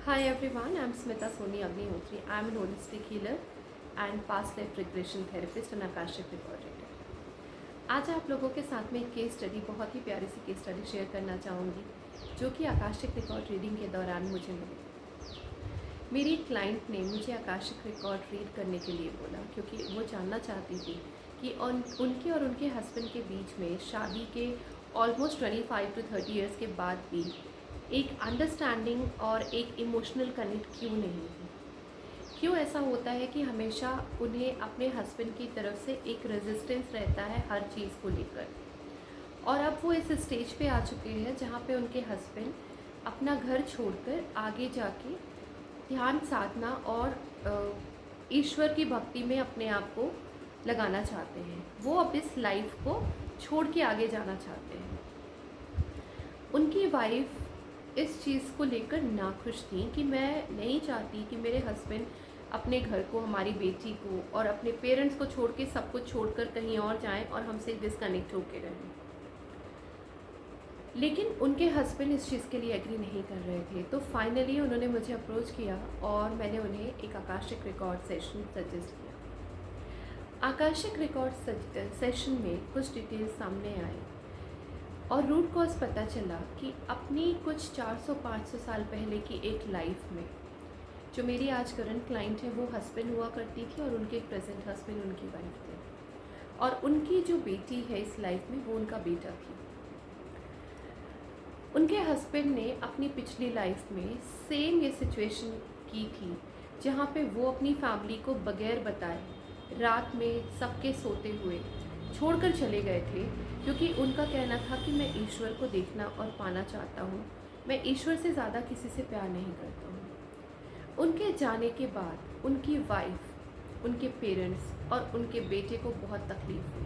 Hi everyone, I'm Smita Soni Agnihotri. I'm an holistic healer and past life regression therapist and Akashic record reader. आज आप लोगों के साथ में एक केस स्टडी, बहुत ही प्यारी सी केस स्टडी शेयर करना चाहूँगी जो कि आकाशिक रिकॉर्ड रीडिंग के दौरान मुझे मिली। मेरी एक क्लाइंट ने मुझे आकाशिक रिकॉर्ड रीड करने के लिए बोला क्योंकि वो जानना चाहती थी कि उनके और उनके हस्बैंड के बीच में शादी के ऑलमोस्ट 25 to 30 ईयर्स के बाद भी एक अंडरस्टैंडिंग और एक इमोशनल कनेक्ट क्यों नहीं है। क्यों ऐसा होता है कि हमेशा उन्हें अपने हस्बैंड की तरफ से एक रेजिस्टेंस रहता है हर चीज़ को लेकर। और अब वो इस स्टेज पे आ चुके हैं जहाँ पे उनके हस्बैंड अपना घर छोड़कर आगे जाके ध्यान साधना और ईश्वर की भक्ति में अपने आप को लगाना चाहते हैं। वो अब इस लाइफ को छोड़ के आगे जाना चाहते हैं। उनकी वाइफ इस चीज़ को लेकर नाखुश थी कि मैं नहीं चाहती कि मेरे हस्बैंड अपने घर को, हमारी बेटी को और अपने पेरेंट्स को छोड़ के सब कुछ छोड़कर कहीं और जाएं और हमसे डिस्कनेक्ट होकर रहें। लेकिन उनके हस्बैंड इस चीज़ के लिए एग्री नहीं कर रहे थे। तो फाइनली उन्होंने मुझे अप्रोच किया और मैंने उन्हें एक आकाशिक रिकॉर्ड सेशन सजेस्ट किया। आकाशिक रिकॉर्ड सेशन में कुछ डिटेल्स सामने आए और रूट कॉज पता चला कि अपनी कुछ 400-500 साल पहले की एक लाइफ में जो मेरी आज करंट क्लाइंट है वो हस्बैंड हुआ करती थी और उनके प्रेजेंट हस्बैंड उनकी वाइफ थे और उनकी जो बेटी है इस लाइफ में वो उनका बेटा थी। उनके हस्बैंड ने अपनी पिछली लाइफ में सेम ये सिचुएशन की थी जहाँ पे वो अपनी फैमिली को बगैर बताए रात में सबके सोते हुए छोड़कर चले गए थे, क्योंकि उनका कहना था कि मैं ईश्वर को देखना और पाना चाहता हूँ, मैं ईश्वर से ज़्यादा किसी से प्यार नहीं करता हूँ। उनके जाने के बाद उनकी वाइफ, उनके पेरेंट्स और उनके बेटे को बहुत तकलीफ़ हुई।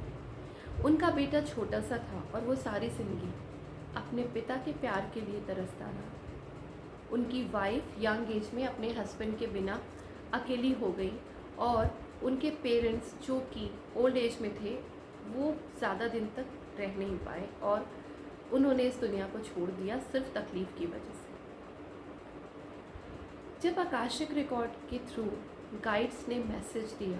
उनका बेटा छोटा सा था और वो सारी ज़िंदगी अपने पिता के प्यार के लिए तरसता रहा। उनकी वाइफ यंग एज में अपने हस्बैंड के बिना अकेली हो गई और उनके पेरेंट्स जो कि ओल्ड एज में थे वो ज़्यादा दिन तक रह नहीं पाए और उन्होंने इस दुनिया को छोड़ दिया सिर्फ तकलीफ़ की वजह से। जब आकाशिक रिकॉर्ड के थ्रू गाइड्स ने मैसेज दिया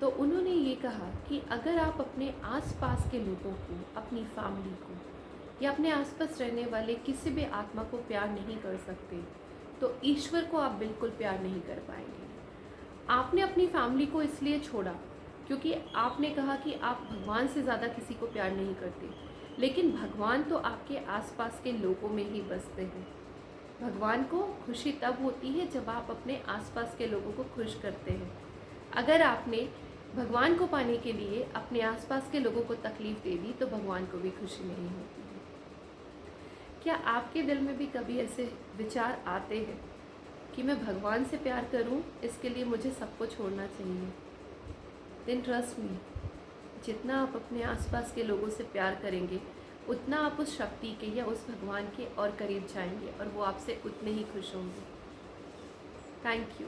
तो उन्होंने ये कहा कि अगर आप अपने आसपास के लोगों को, अपनी फैमिली को या अपने आसपास रहने वाले किसी भी आत्मा को प्यार नहीं कर सकते तो ईश्वर को आप बिल्कुल प्यार नहीं कर पाएंगे। आपने अपनी फैमिली को इसलिए छोड़ा क्योंकि आपने कहा कि आप भगवान से ज़्यादा किसी को प्यार नहीं करते, लेकिन भगवान तो आपके आसपास के लोगों में ही बसते हैं। भगवान को खुशी तब होती है जब आप अपने आसपास के लोगों को खुश करते हैं। अगर आपने भगवान को पाने के लिए अपने आसपास के लोगों को तकलीफ़ दे दी तो भगवान को भी खुशी नहीं होती है। क्या आपके दिल में भी कभी ऐसे विचार आते हैं कि मैं भगवान से प्यार करूं, इसके लिए मुझे सबको छोड़ना चाहिए? देन ट्रस्ट मी, जितना आप अपने आसपास के लोगों से प्यार करेंगे उतना आप उस शक्ति के या उस भगवान के और करीब जाएंगे और वो आपसे उतने ही खुश होंगे। Thank you.